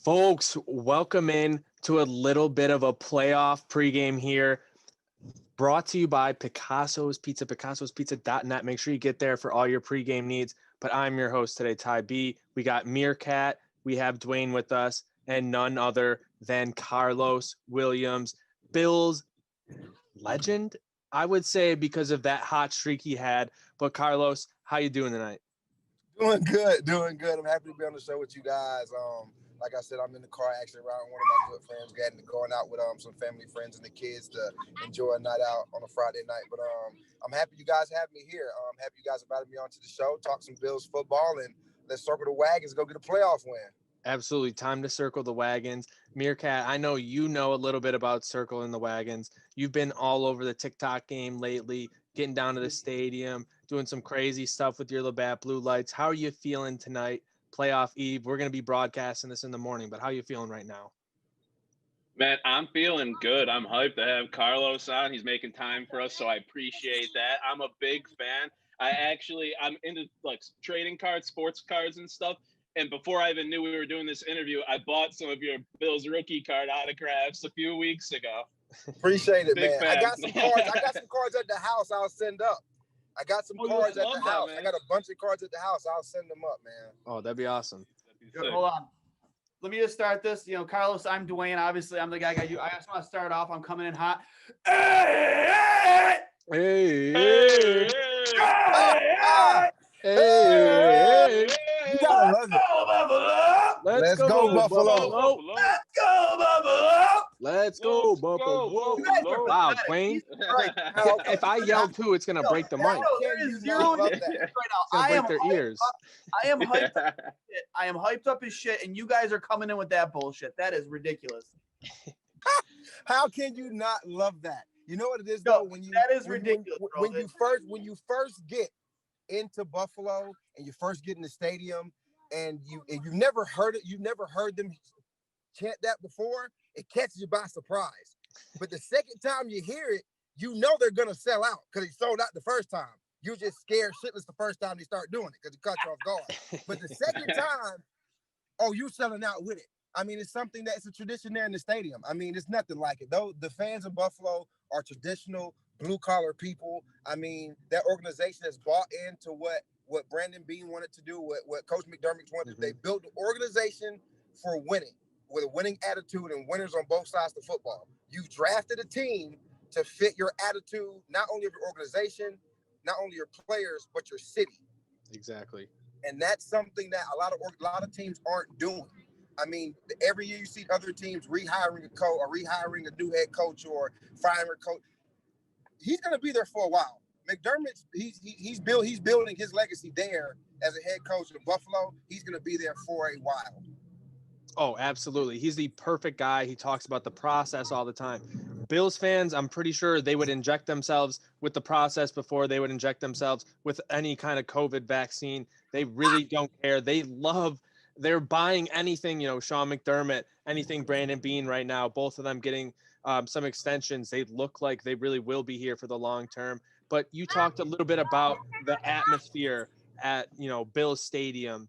Folks, welcome in to a little bit of a playoff pregame here. Brought to you by Picasso's Pizza, picassosPizza.net. Make sure you get there for all your pregame needs. But I'm your host today, Ty B. We got Meerkat, we have Dwayne with us, and none other than Karlos Williams, Bills legend, I would say, because of that hot streak he had. But Karlos, how you doing tonight? Doing good. I'm happy to be on the show with you guys. Like I said, I'm in the car actually riding one of my good friends, going out with some family friends and the kids to enjoy a night out on a Friday night. But I'm happy you guys have me here. I'm happy you guys invited me onto the show, talk some Bills football, and let's circle the wagons, go get a playoff win. Absolutely. Time to circle the wagons. Meerkat, I know you know a little bit about circling the wagons. You've been all over the TikTok game lately, getting down to the stadium, doing some crazy stuff with your Labatt Blue Lights. How are you feeling tonight, playoff eve? We're going to be broadcasting this in the morning, but how are you feeling right now? Man, I'm feeling good. I'm hyped to have Karlos on. He's making time for us, so I appreciate that. I'm a big fan. I'm into like trading cards, sports cards and stuff. And before I even knew we were doing this interview, I bought some of your Bills rookie card autographs a few weeks ago. Appreciate it, Big man. fan. I got some cards at the house. I'll send up. I got some cards at the house. I got a bunch of cards at the house. I'll send them up, man. Oh, that'd be awesome. Hold on. Let me just start this. Karlos, I'm Dwayne. Obviously, I'm the guy. I just want to start off. I'm coming in hot. Hey! You gotta love it. Let's go, Buffalo. Let's go, Buffalo. Let's go, Buffalo. Wow, Dwayne. If I yell too, it's going to break the mic. There is zero right now. It's going to break their ears. I am hyped up as shit. I am hyped up as shit, and you guys are coming in with that bullshit. That is ridiculous. How can you not love that? You know what it is, though? That is ridiculous. When you first get into Buffalo and you first get in the stadium and you've never heard it, you've never heard them chant that before, it catches you by surprise. But the second time you hear it, you know they're gonna sell out because they sold out the first time. You're just scared shitless the first time they start doing it because it caught you off guard. But the second time, you're selling out with it. I mean, it's something that's a tradition there in the stadium. I mean, it's nothing like it. Though the fans in Buffalo are traditional, blue-collar people. I mean, that organization has bought into what Brandon Beane wanted to do, what Coach McDermott wanted. Mm-hmm. They built the organization for winning, with a winning attitude and winners on both sides of the football. You drafted a team to fit your attitude, not only of your organization, not only your players, but your city. Exactly. And that's something that a lot of teams aren't doing. I mean, every year you see other teams rehiring a coach or rehiring a new head coach or firing a coach. He's going to be there for a while. McDermott, he's building his legacy there as a head coach in Buffalo. He's going to be there for a while. Oh, absolutely. He's the perfect guy. He talks about the process all the time. Bills fans, I'm pretty sure they would inject themselves with the process before they would inject themselves with any kind of COVID vaccine. They really don't care. They're buying anything, Sean McDermott, anything Brandon Beane right now, both of them getting some extensions. They look like they really will be here for the long term. But you talked a little bit about the atmosphere at, Bills Stadium,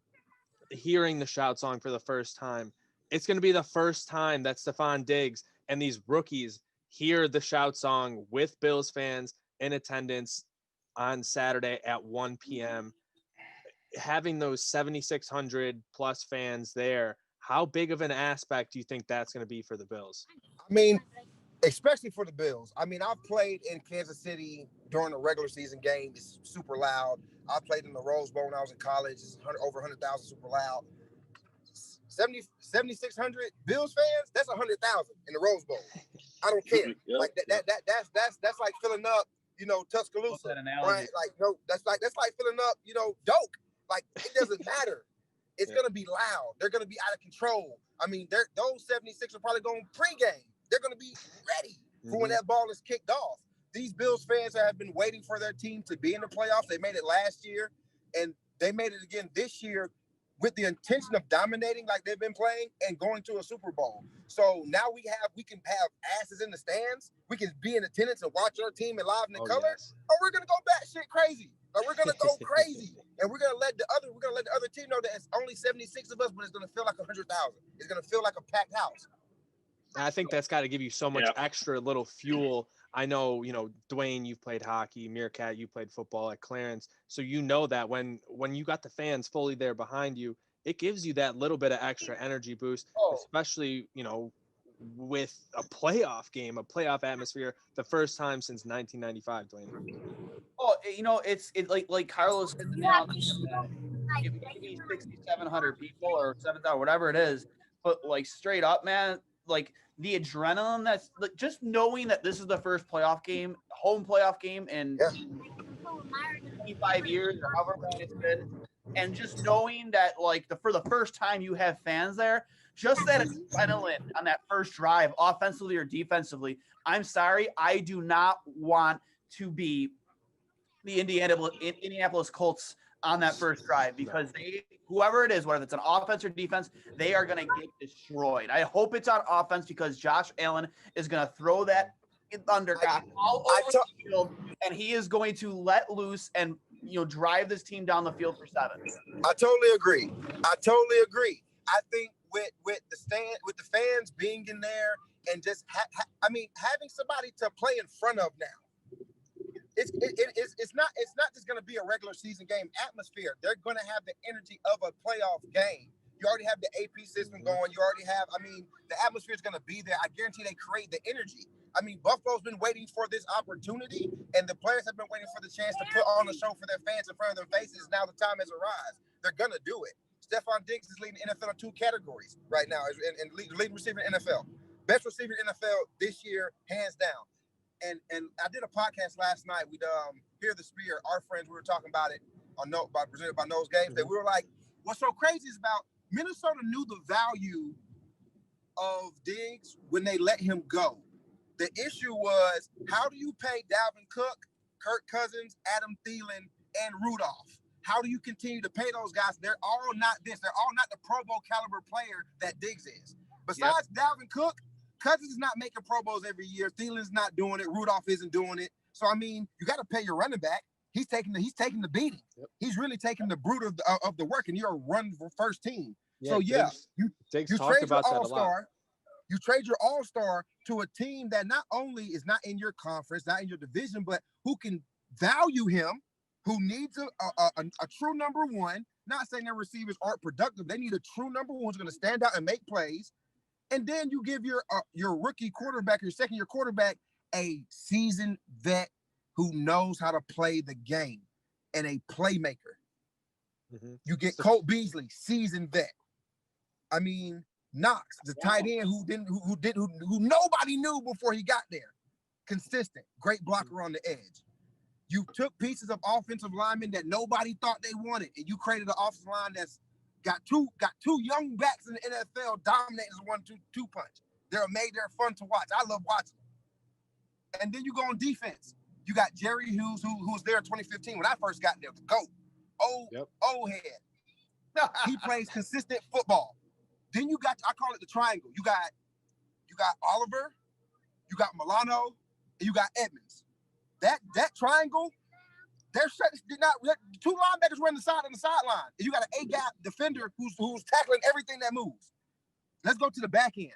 hearing the shout song for the first time. It's going to be the first time that Stephon Diggs and these rookies hear the shout song with Bills fans in attendance on Saturday at 1 p.m. Having those 7,600 plus fans there, how big of an aspect do you think that's going to be for the Bills? I mean, especially for the Bills. I mean, I've played in Kansas City during a regular season game. It's super loud. I played in the Rose Bowl when I was in college. It's over 100,000, super loud. 7,600 Bills fans, that's 100,000 in the Rose Bowl. I don't care. Like that's like filling up, Tuscaloosa, right? Like, no, that's like filling up, Doak. Like, it doesn't matter. It's going to be loud. They're going to be out of control. I mean, those 76 are probably going pregame. They're going to be ready for when that ball is kicked off. These Bills fans have been waiting for their team to be in the playoffs. They made it last year, and they made it again this year with the intention of dominating like they've been playing and going to a Super Bowl. So now we can have asses in the stands. We can be in attendance and watch our team in live and in color. Yes. Or we're gonna go batshit crazy. Like we're gonna go crazy, and we're gonna let the other team know that it's only 76 of us, but it's gonna feel like 100,000. It's gonna feel like a packed house. I think that's got to give you so much extra little fuel. I know, Dwayne, you've played hockey, Meerkat, you played football at Clarence. So you know that when you got the fans fully there behind you, it gives you that little bit of extra energy boost, especially, with a playoff game, a playoff atmosphere, the first time since 1995, Dwayne. Oh, it's like Karlos hit the nail on the head. Maybe 6,700 people or 7,000, whatever it is. But like straight up, man, like the adrenaline that's like, just knowing that this is the first playoff game, home playoff game in 25 years or however long it's been, and just knowing that like for the first time you have fans there, just that adrenaline on that first drive, offensively or defensively. I'm sorry, I do not want to be the Indianapolis Colts on that first drive because whoever it is, whether it's an offense or defense, they are going to get destroyed. I hope it's on offense because Josh Allen is going to throw that thundercock all over the field, and he is going to let loose and drive this team down the field for 7. I totally agree. I think with the fans being in there and just having somebody to play in front of now. It's not just going to be a regular season game atmosphere. They're going to have the energy of a playoff game. You already have the AP system going. You already have, the atmosphere is going to be there. I guarantee they create the energy. Buffalo's been waiting for this opportunity, and the players have been waiting for the chance to put on a show for their fans in front of their faces. Now the time has arrived. They're going to do it. Stephon Diggs is leading the NFL in 2 categories right now, and leading receiver in the NFL. Best receiver in the NFL this year, hands down. And I did a podcast last night with Hear the Spear, our friends. We were talking about it presented by Nose Games. That we were like, what's so crazy is about Minnesota knew the value of Diggs when they let him go. The issue was, how do you pay Dalvin Cook, Kirk Cousins, Adam Thielen, and Rudolph? How do you continue to pay those guys? They're all not this. They're all not the Pro Bowl caliber player that Diggs is. Besides Dalvin Cook, Cousins is not making Pro Bowls every year. Thielen's not doing it. Rudolph isn't doing it. So you got to pay your running back. He's taking the beating. Yep. He's really taking the brunt of the work, and you're a run for first team. Yeah, you trade your all-star. You trade your all-star to a team that not only is not in your conference, not in your division, but who can value him, who needs a true number one. Not saying their receivers aren't productive. They need a true number one who's going to stand out and make plays. And then you give your rookie quarterback, your second-year quarterback, a seasoned vet who knows how to play the game and a playmaker. Mm-hmm. You get Colt Beasley, seasoned vet. Knox, the tight end who nobody knew before he got there. Consistent, great blocker on the edge. You took pieces of offensive linemen that nobody thought they wanted, and you created an offensive line that's got two young backs in the NFL dominating as a 1-2 punch. They're fun to watch. I love watching them. And then you go on defense. You got Jerry Hughes, who was there in 2015 when I first got there, the GOAT. Old head. He plays consistent football. Then you got, I call it the triangle. You got Oliver, you got Milano, and you got Edmonds. That triangle, two linebackers were on the sideline. And you got an A-gap defender who's tackling everything that moves. Let's go to the back end.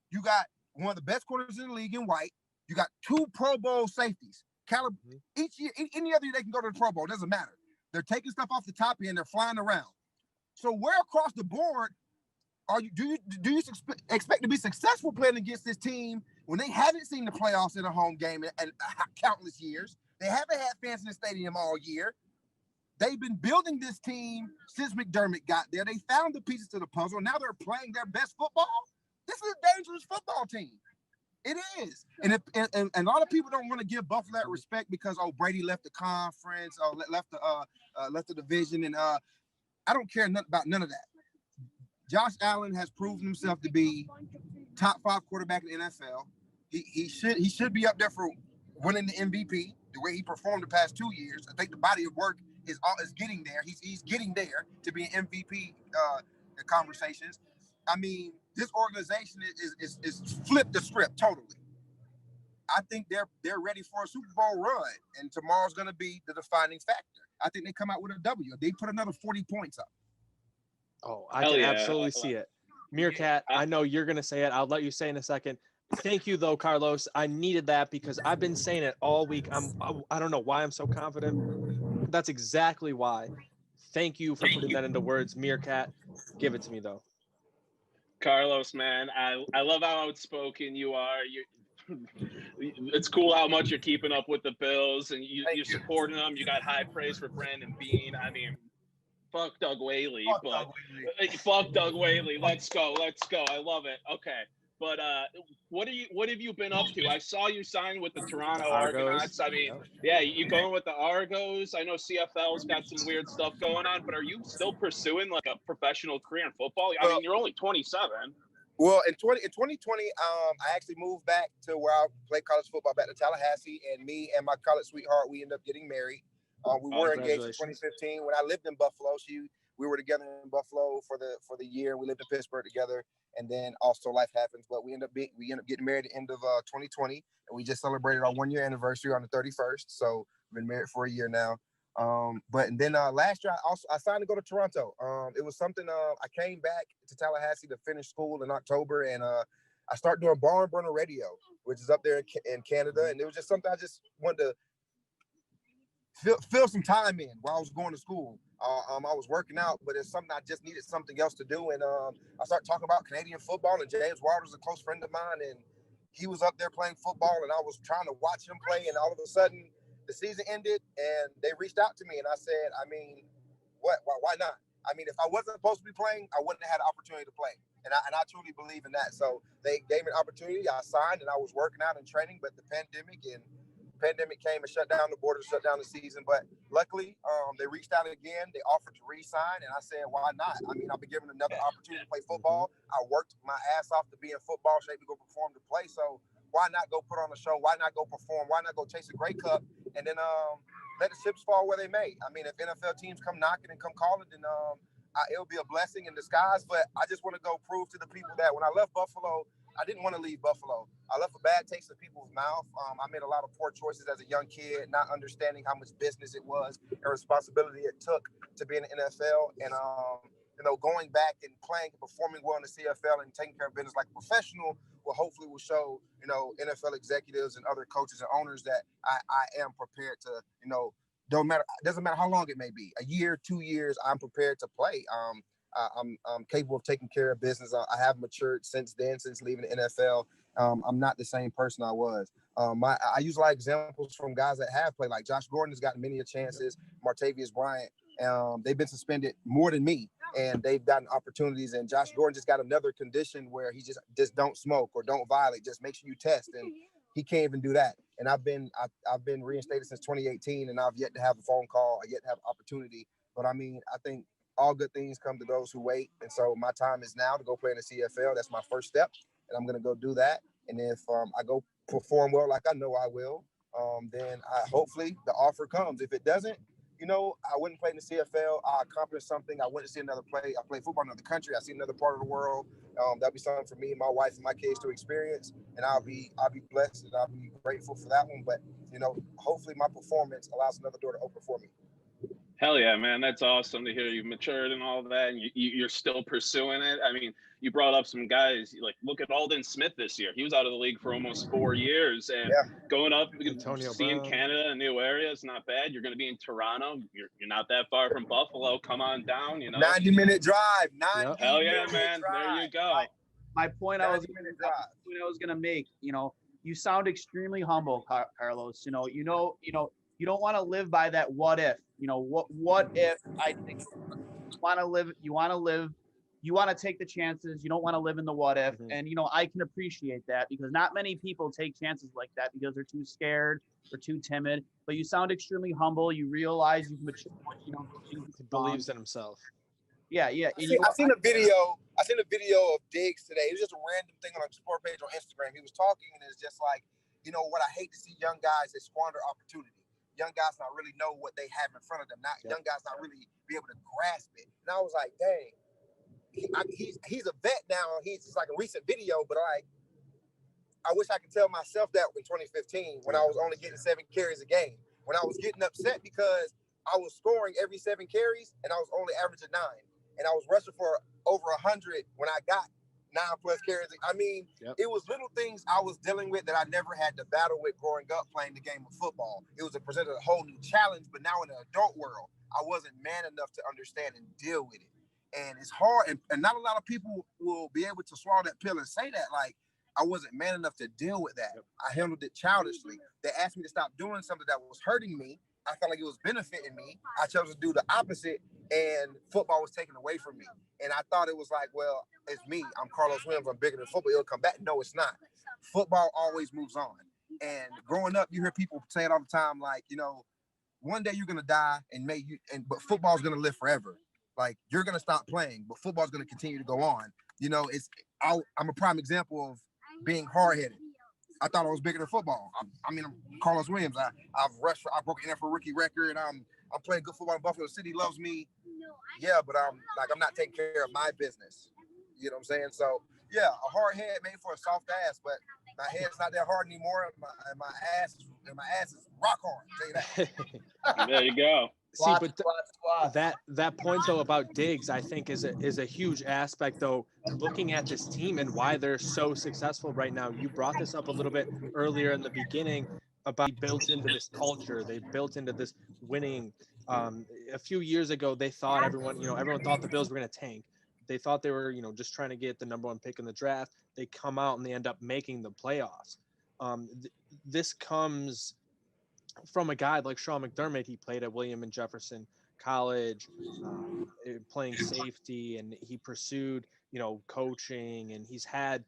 You got one of the best corners in the league in White. You got 2 Pro Bowl safeties. Each year, any other year they can go to the Pro Bowl. It doesn't matter. They're taking stuff off the top end. They're flying around. So where across the board do you expect to be successful playing against this team when they haven't seen the playoffs in a home game in countless years? They haven't had fans in the stadium all year. They've been building this team since McDermott got there. They found the pieces to the puzzle. Now they're playing their best football. This is a dangerous football team. It is. And a lot of people don't want to give Buffalo that respect because, Brady left the conference, left the division. And I don't care about none of that. Josh Allen has proven himself to be top 5 quarterback in the NFL. He should be up there for winning the MVP, the way he performed the past 2 years. I think the body of work is getting there. He's getting there to be an MVP conversations. I mean, this organization is flipped the script totally. I think they're ready for a Super Bowl run, and tomorrow's going to be the defining factor. I think they come out with a W. They put another 40 points up. Oh, I can absolutely see it. Meerkat, I know you're going to say it. I'll let you say in a second. Thank you, though, Karlos. I needed that because I've been saying it all week. I don't know why I'm so confident. That's exactly why. Thank you for putting that into words, Meerkat. Give it to me, though. Karlos, man, I love how outspoken you are. It's cool how much you're keeping up with the Bills and you're supporting them. You got high praise for Brandon Beane. I mean, fuck Doug Whaley, fuck Doug Whaley. Let's go. I love it. Okay. But what have you been up to? I saw you sign with the Toronto Argonauts. I mean, yeah, you going with the Argos. I know CFL's got some weird stuff going on, but are you still pursuing like a professional career in football? I mean, you're only 27. Well, in 2020, I actually moved back to where I played college football back to Tallahassee, and me and my college sweetheart, we ended up getting married. We were engaged in 2015. When I lived in Buffalo, we were together in Buffalo for the year. We lived in Pittsburgh together, and then also life happens. But we end up getting married at the end of 2020, and we just celebrated our 1-year anniversary on the 31st. So we've been married for a year now. Then last year I signed to go to Toronto. It was something I came back to Tallahassee to finish school in October, and I started doing barn burner radio, which is up there in Canada, and it was just something I just wanted to fill some time in while I was going to school. I was working out, but it's something I just needed something else to do, and I started talking about Canadian football, and James Waters is a close friend of mine, and he was up there playing football, and I was trying to watch him play, and all of a sudden the season ended, and they reached out to me, and I said, I mean, why not? I mean, if I wasn't supposed to be playing, I wouldn't have had an opportunity to play, and I truly believe in that. So they gave me an opportunity. I signed, and I was working out and training, but the pandemic came and shut down the borders, shut down the season. But luckily, they reached out again. They offered to re-sign, and I said, why not? I mean, I've been given another opportunity to play football. I worked my ass off to be in football shape to go perform to play. So why not go put on a show? Why not go perform? Why not go chase a Grey Cup? And then let the chips fall where they may. I mean, if NFL teams come knocking and come calling, then it'll be a blessing in disguise. But I just want to go prove to the people that when I left Buffalo, I didn't want to leave Buffalo. I left a bad taste in people's mouth. I made a lot of poor choices as a young kid, not understanding how much business it was and responsibility it took to be in the NFL. And going back and playing and performing well in the CFL and taking care of business like a professional hopefully will show, NFL executives and other coaches and owners that I am prepared to, doesn't matter how long it may be, a year, 2 years, I'm prepared to play. I'm capable of taking care of business. I have matured since leaving the NFL. I'm not the same person I was. I use a lot of examples from guys that have played, like Josh Gordon has gotten many chances, Martavius Bryant. They've been suspended more than me, and they've gotten opportunities. And Josh Gordon just got another condition where he just don't smoke or don't violate. Just make sure you test, and he can't even do that. And I've been reinstated since 2018, and I've yet to have a phone call. I yet to have opportunity. But I mean, I think all good things come to those who wait, and so my time is now to go play in the CFL. That's my first step, and I'm going to go do that. And if I go perform well, like I know I will, then hopefully the offer comes. If it doesn't, I wouldn't play in the CFL. I accomplished something. I went to see another play. I play football in another country. I see another part of the world. That'll be something for me and my wife and my kids to experience. And I'll be blessed and I'll be grateful for that one. But, hopefully my performance allows another door to open for me. Hell yeah, man. That's awesome to hear you've matured and all that, and you're still pursuing it. I mean, you brought up some guys, like look at Aldon Smith this year. He was out of the league for almost 4 years, and going up, seeing Canada, a new area, is not bad. You're going to be in Toronto. You're not that far from Buffalo. Come on down, 90-minute drive. 90 Hell yeah, man. Drive. There you go. My point I was going to make, you sound extremely humble, Karlos. You don't want to live by that what if. What if I think you want to take the chances. You don't want to live in the what if. Mm-hmm. And, I can appreciate that because not many people take chances like that because they're too scared or too timid. But you sound extremely humble. You realize you've matured. He believes in himself. Yeah. I seen a video of Diggs today. It was just a random thing on a sport page on Instagram. He was talking, and it's just like, what I hate to see young guys that squander opportunity. young guys not really know what they have in front of them. Young guys not really be able to grasp it. And I was like, dang, he's a vet now. He's just like a recent video, but like, I wish I could tell myself that in 2015 when I was only getting 7 carries a game. When I was getting upset because I was scoring every 7 carries and I was only averaging 9. And I was rushing for over 100 when I got 9+ carries. I mean, it was little things I was dealing with that I never had to battle with growing up playing the game of football. It was presented a whole new challenge, but now in the adult world, I wasn't man enough to understand and deal with it. And it's hard, and not a lot of people will be able to swallow that pill and say that, like, I wasn't man enough to deal with that. I handled it childishly. They asked me to stop doing something that was hurting me. I felt like it was benefiting me. I chose to do the opposite, and football was taken away from me. And I thought it was like, well, it's me. I'm Karlos Williams. I'm bigger than football. It'll come back. No, it's not. Football always moves on. And growing up, you hear people say it all the time, like, you know, one day you're gonna die, but football's gonna live forever. Like, you're gonna stop playing, but football's gonna continue to go on. You know, I'm a prime example of being hard-headed. I thought I was bigger than football. I'm Karlos Williams. I've rushed. I broke an NFL rookie record. I'm playing good football in Buffalo. The city loves me. Yeah, but I'm not taking care of my business. You know what I'm saying? So yeah, a hard head made for a soft ass, but my head's not that hard anymore. And my ass is rock hard. I'll tell you that. There you go. See, but that point though about Diggs, I think is a huge aspect though. Looking at this team and why they're so successful right now. You brought this up a little bit earlier in the beginning about built into this culture. They built into this winning. A few years ago, they thought everyone thought the Bills were going to tank. They thought they were just trying to get the number 1 pick in the draft. They come out and they end up making the playoffs. This comes from a guy like Sean McDermott. He played at William and Jefferson College, playing safety, and he pursued, coaching, and he's had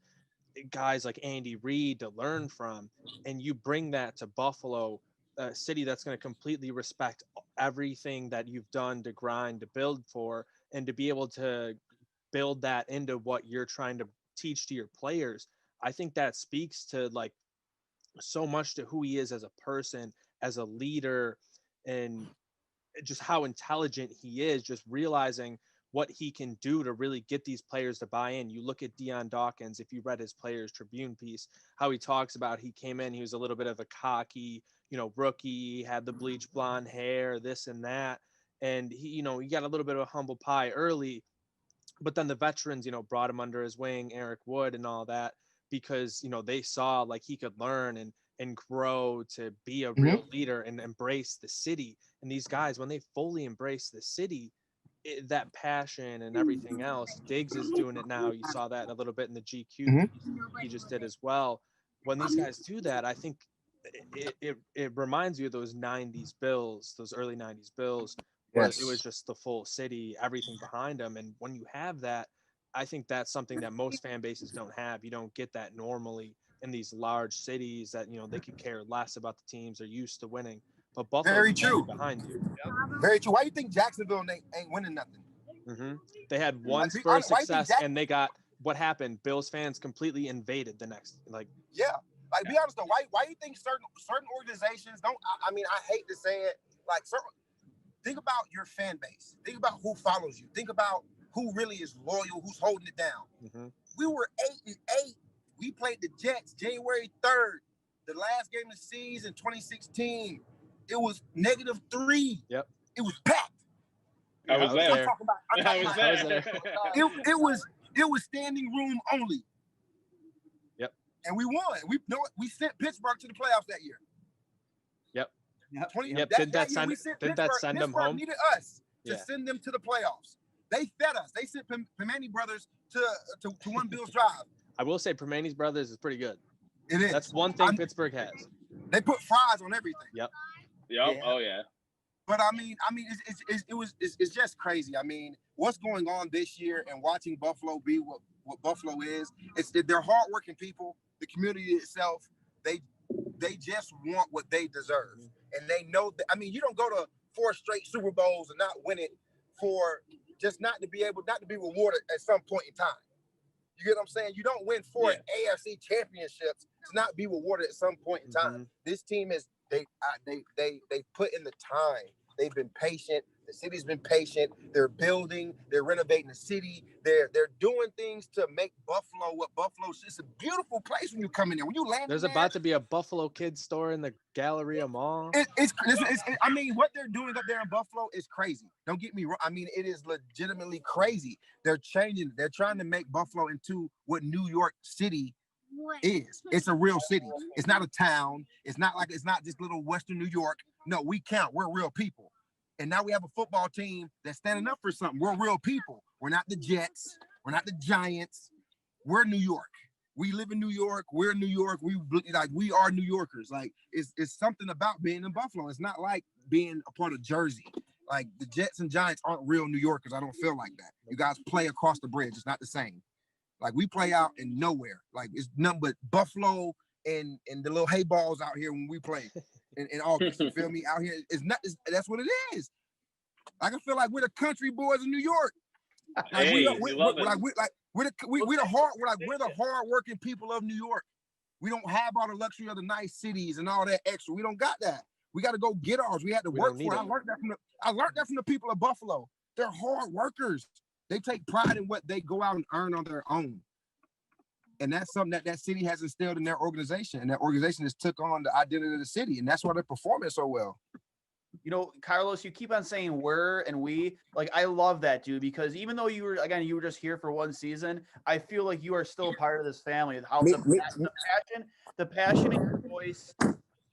guys like Andy Reid to learn from. And you bring that to Buffalo, a city that's going to completely respect everything that you've done to grind, to build for, and to be able to build that into what you're trying to teach to your players. I think that speaks to like so much to who he is as a person, as a leader, and just how intelligent he is, just realizing what he can do to really get these players to buy in. You look at Deion Dawkins, if you read his Players Tribune piece, how he talks about he came in, he was a little bit of a cocky, rookie, had the bleach blonde hair, this and that. And he got a little bit of a humble pie early, but then the veterans, brought him under his wing, Eric Wood and all that, because, they saw like he could learn and grow to be a real leader and embrace the city. And these guys, when they fully embrace the city, that passion and everything else, Diggs is doing it now. You saw that a little bit in the GQ he just did as well. When these guys do that, I think it reminds you of those 90s Bills, those early 90s Bills, where it was just the full city, everything behind them. And when you have that, I think that's something that most fan bases don't have. You don't get that normally in these large cities that, they could care less about the teams. They're used to winning. But Buffalo Very true behind you. Very true. Why do you think Jacksonville ain't winning nothing? They had one spur of success, and they got what happened. Bills fans completely invaded the next. Be honest though. Why do you think certain organizations don't? I mean, I hate to say it. Like, think about your fan base. Think about who follows you. Think about who really is loyal, who's holding it down. We were 8-8. We played the Jets January 3rd, the last game of the season, 2016. It was -3. Yep. It was packed. I was there. I was there. It was standing room only. Yep. And we won. We sent Pittsburgh to the playoffs that year. Yep. Didn't that send them home? Pittsburgh needed us to send them to the playoffs. They fed us. They sent Primanti Brothers to win Bill's drive. I will say Primanti's Brothers is pretty good. It is. That's one thing Pittsburgh has. They put fries on everything. Yep. Yeah. Oh yeah. But I mean, it's just crazy. I mean, what's going on this year and watching Buffalo be what Buffalo is? They're hardworking people. The community itself, they just want what they deserve, and they know that. I mean, you don't go to 4 straight Super Bowls and not win it for just not to be rewarded at some point in time. You get what I'm saying? You don't win 4 AFC championships to not be rewarded at some point in time. This team has They put in the time. They've been patient. The city's been patient. They're building. They're renovating the city. They're doing things to make Buffalo what Buffalo is. It's a beautiful place when you come in there. When you land There's in there, about to be a Buffalo Kids store in the Galleria Mall. I mean, what they're doing up there in Buffalo is crazy. Don't get me wrong. I mean, it is legitimately crazy. They're changing. They're trying to make Buffalo into what New York City is. It's a real city. It's not a town. It's not just little Western New York. No, we count. We're real people. And now we have a football team that's standing up for something. We're real people. We're not the Jets. We're not the Giants. We're New York. We live in New York. We're New York. We are New Yorkers. Like it's something about being in Buffalo. It's not like being a part of Jersey. Like the Jets and Giants aren't real New Yorkers. I don't feel like that. You guys play across the bridge. It's not the same. Like we play out in nowhere. Like it's nothing but Buffalo and the little hay balls out here when we play in August. You feel me? Out here, that's what it is. Like I feel like we're the country boys in New York. Like Hey, we love it. We're the hard-working people of New York. We don't have all the luxury of the nice cities and all that extra. We don't got that. We got to go get ours. We had to work for it. I learned that from the people of Buffalo. They're hard workers. They take pride in what they go out and earn on their own. And that's something that city has instilled in their organization. And that organization has took on the identity of the city. And that's why they're performing so well. You know, Karlos, you keep on saying we're and we. Like, I love that, dude, because even though you were just here for one season, I feel like you are still part of this family. How the passion in your voice,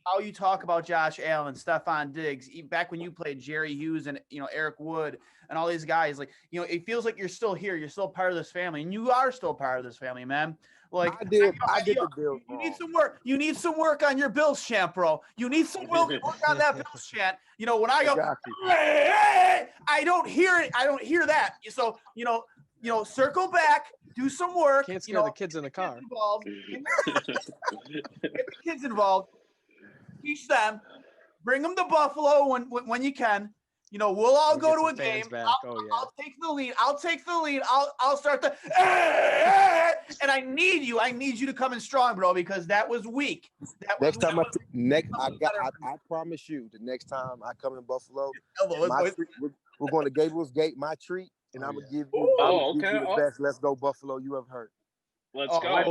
how you talk about Josh Allen, Stephon Diggs, back when you played Jerry Hughes and, Eric Wood and all these guys, like, it feels like you're still here. You're still part of this family, and you are still part of this family, man. Like I did the Bills. You need some work. You need some work on your Bills chant, bro. You need some work on that Bills chant. When I go, hey, I don't hear it. I don't hear that. So, circle back, do some work. Can't scare the kids in the car. Get the kids involved. Teach them. Bring them to Buffalo when you can. We'll all go to a game. I'll take the lead. I'll start the and I need you to come in strong, bro, because that was weak. I promise you, the next time I come in Buffalo, we're going to Gables Gate, my treat, and I'm gonna give you the best "Let's Go Buffalo" you ever heard. Let's go. I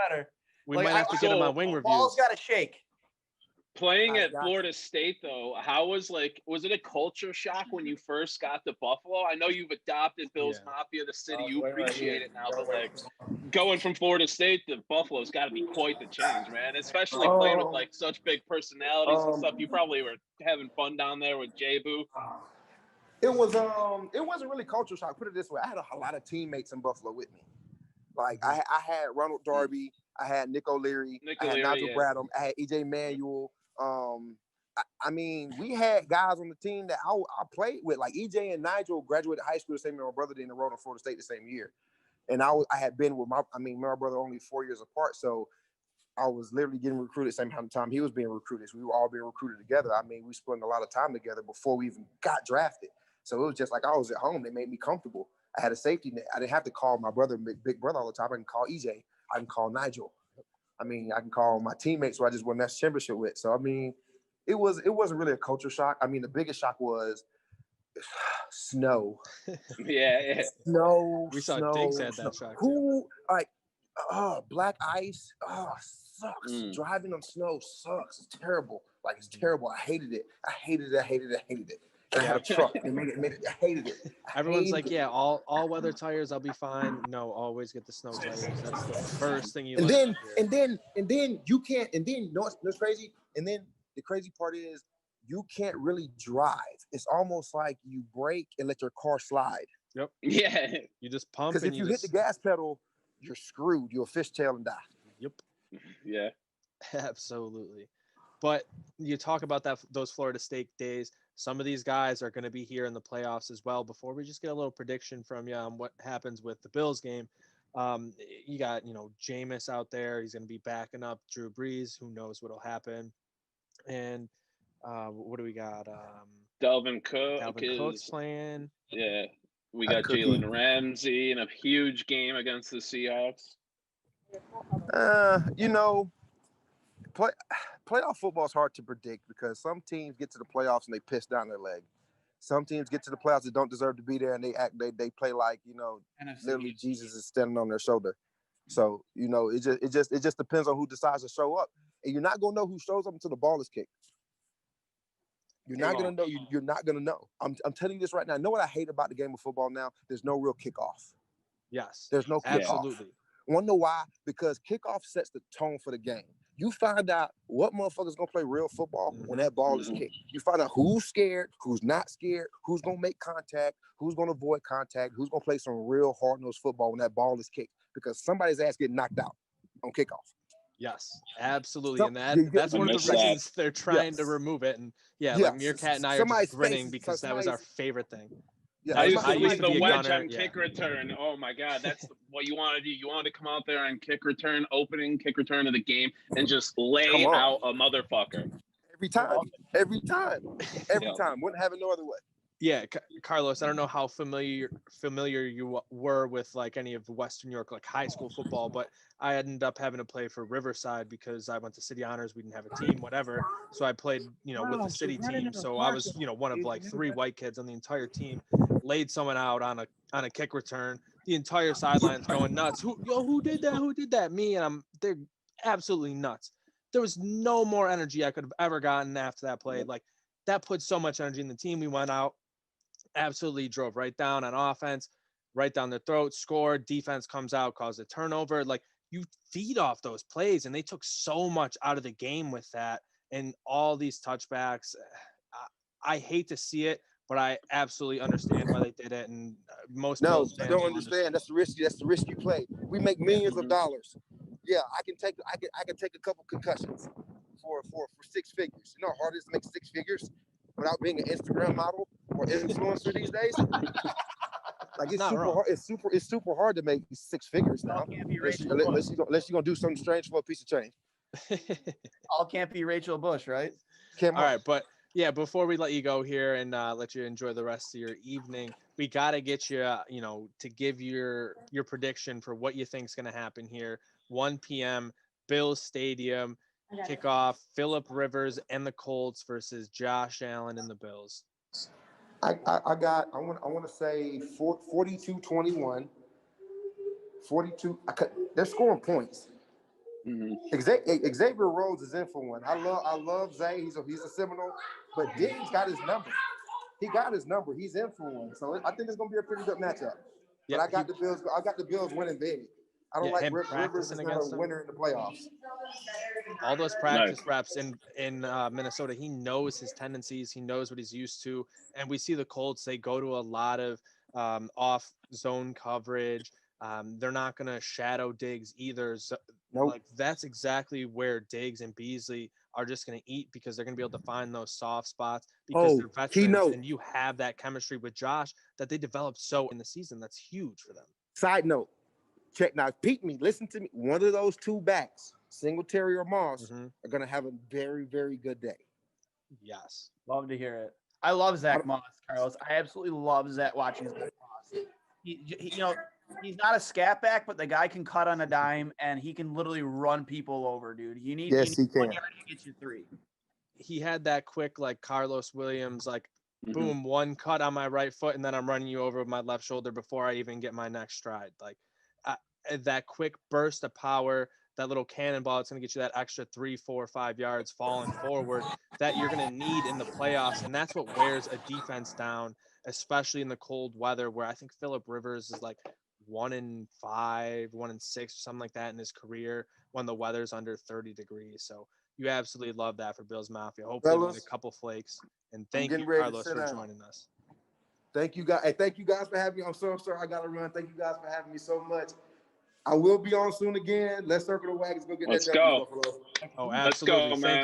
better. We might have to get him on wing reviews. Ball's got to shake. Playing at Florida State, though, was it a culture shock when you first got to Buffalo? I know you've adopted Bill's Mafia, the city. You appreciate it now, but going from Florida State to Buffalo's got to be quite the change, man. Especially playing with such big personalities and stuff. You probably were having fun down there with J-Boo. It wasn't really culture shock. Put it this way, I had a lot of teammates in Buffalo with me. Like I had Ronald Darby, I had Nick O'Leary, I had Nigel Bradham, I had EJ Manuel. I mean, we had guys on the team that I played with. Like EJ and Nigel graduated high school the same year. My brother did enroll in Florida State the same year, and I had been with my brother only 4 years apart. So I was literally getting recruited the same time he was being recruited. So we were all being recruited together. I mean, we spent a lot of time together before we even got drafted. So it was just like I was at home. They made me comfortable. I had a safety net. I didn't have to call my brother, big brother, all the time. I can call EJ. I can call Nigel. I mean, I can call my teammates who I just won that championship with. So I mean, it wasn't really a culture shock. I mean, the biggest shock was snow. Yeah. Snow. We saw Diggs had that shock too. Black ice. Sucks. Driving on snow sucks. It's terrible. Like it's terrible. I hated it. I hated it. I had a truck. They made it. I hated it. Everyone's like, yeah, all weather tires, I'll be fine. No, always get the snow tires. That's the first thing you. And then you can't. And then it's crazy. And then the crazy part is you can't really drive. It's almost like you brake and let your car slide. Yep. Yeah. You just pump. Because if you hit the gas pedal, you're screwed. You'll fishtail and die. Yep. Yeah. Absolutely. But you talk about those Florida State days. Some of these guys are going to be here in the playoffs as well. Before we just get a little prediction from you on what happens with the Bills game, you got, Jameis out there. He's going to be backing up Drew Brees. Who knows what'll happen? And what do we got? Dalvin Cook's playing. Yeah, we got Jalen Ramsey in a huge game against the Seahawks. playoff football is hard to predict because some teams get to the playoffs and they piss down their leg. Some teams get to the playoffs that don't deserve to be there, and they play like, literally Jesus is standing on their shoulder. So, it just depends on who decides to show up. And you're not gonna know who shows up until the ball is kicked. You're not gonna know. You're not gonna know. I'm telling you this right now. Know what I hate about the game of football now? There's no real kickoff. Yes. There's no kickoff. Absolutely. Want to know why? Because kickoff sets the tone for the game. You find out what motherfuckers gonna play real football when that ball is kicked. You find out who's scared, who's not scared, who's gonna make contact, who's gonna avoid contact, who's gonna play some real hard-nosed football when that ball is kicked. Because somebody's ass getting knocked out on kickoff. Yes, absolutely. And that's one of the reasons they're trying to remove it. And like Meerkat and I are just grinning because that was our favorite thing. Yeah, I used to leave the wedge on kick return. Oh my God, that's what you want to do. You want to come out there on kick return, opening kick return of the game, and just lay out a motherfucker. Every time. Wouldn't have it no other way. Yeah, Karlos, I don't know how familiar you were with like any of Western New York, like high school football, but I ended up having to play for Riverside because I went to City Honors. We didn't have a team, whatever. So I played, with the city team. So I was, one of like 3 white kids on the entire team. Laid someone out on a kick return. The entire sideline's going nuts. Who did that? Who did that? Me. And they're absolutely nuts. There was no more energy I could have ever gotten after that play. Like that put so much energy in the team. We went out. Absolutely drove right down on offense, right down their throat, scored, defense comes out, caused a turnover. Like you feed off those plays, and they took so much out of the game with that and all these touchbacks. I hate to see it, but I absolutely understand why they did it. And most I don't understand. That's the risk you play. We make millions of dollars. Yeah, I can take a couple concussions for 6 figures. You know how hard it is to make 6 figures without being an Instagram model or influencer these days? Like it's super hard. It's super hard to make 6 figures now. Unless you're gonna do something strange for a piece of change. All can't be Rachel Bush, right? All right, but yeah, before we let you go here and let you enjoy the rest of your evening, we got to get you, to give your prediction for what you think is going to happen here. 1 p.m. Bills Stadium kickoff. Phillip Rivers and the Colts versus Josh Allen and the Bills. I want to say 42-21. 42. They're scoring points. Mm-hmm. Xavier Rhodes is in for one. I love Zay. He's a Seminole, but Diggs got his number. He got his number. He's in for one. So I think it's gonna be a pretty good matchup. But I got the Bills. I got the Bills winning big. I don't like Rivers is not a winner in the playoffs. All those practice reps in Minnesota, he knows his tendencies. He knows what he's used to. And we see the Colts, they go to a lot of off zone coverage. They're not going to shadow Diggs either. So, like that's exactly where Diggs and Beasley are just going to eat because they're going to be able to find those soft spots because they're veterans and you have that chemistry with Josh that they developed so in the season. That's huge for them. Side note, check now. Listen to me. One of those 2 backs, Singletary or Moss, are going to have a very, very good day. Yes. Love to hear it. I love Zach Moss, Carlos. I absolutely love watching Zach Moss. He's not a scat back, but the guy can cut on a dime, and he can literally run people over, dude. He can. 1 yard, he gets you 3. He had that quick, like Carlos Williams, like boom, 1 cut on my right foot, and then I'm running you over with my left shoulder before I even get my next stride. Like that quick burst of power, that little cannonball, it's going to get you that extra 3, 4, 5 yards falling forward that you're going to need in the playoffs. And that's what wears a defense down, especially in the cold weather, where I think Phillip Rivers is like 1-5, 1-6, something like that in his career when the weather's under 30 degrees. So you absolutely love that for Bills Mafia. Hopefully we get a couple flakes. And thank you, Karlos, for joining us. Thank you, guys. Hey, thank you guys for having me. I'm so sorry I got to run. Thank you guys for having me so much. I will be on soon again. Let's circle the wagons. Go get Let's that. Go. Buffalo. Oh, absolutely. Let's go, man.